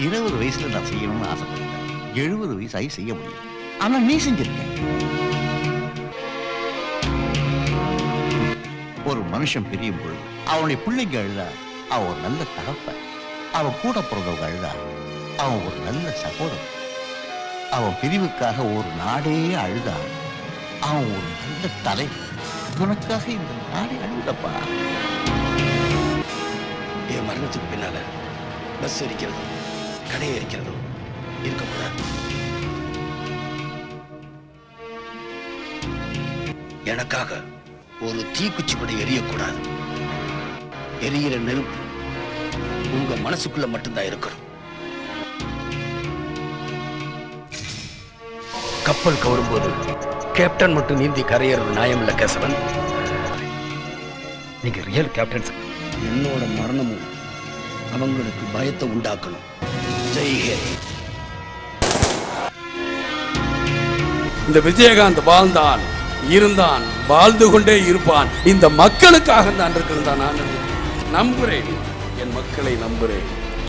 20 வயசுல நான் செய்யணும்னு ஆசைப்பட்டேன். 70 வயசாகி செய்ய முடியும். ஆனா நீ செஞ்சிருக்க. ஒரு மனுஷன் பிரியும் பொழுது அவனுடைய பிள்ளைங்க அழுதா அவன் ஒரு நல்ல தகப்பன். அவன் கூட பிறந்தவங்க அழுதா அவன் ஒரு நல்ல சகோதரன். அவன் பிரிவுக்காக ஒரு நாடே அழுதா அவன் ஒரு நல்ல தலைவன். உனக்காக இந்த நாடே அழுதப்பா. என் மரணத்துக்கு பின்னால பஸ் எரிக்கிறதோ கடையை எரிக்கிறதோ இருக்கக்கூடாது. எனக்காக ஒரு தீக்குச்சி கூட எரியக்கூடாது. எரியிற நெருப்பு உங்க மனசுக்குள்ள மட்டும்தான் இருக்கணும். கப்பல் கவரும்போது கேப்டன் மட்டும் நீந்தி கரையறது நியாயம் இல்ல கேசவன். நீங்க ரியல் கேப்டன். என்னோட மரணமும் அவங்களுக்கு பயத்தை உண்டாக்கணும். ஜெய்ஹிந்த். இந்த விஜயகாந்த் வாழ்ந்தான், இருந்தான், வாழ்ந்து கொண்டே இருப்பான். இந்த மக்களுக்காக தான் இருக்கிறதா நான் நம்புறேன். என் மக்களை நம்புறேன்.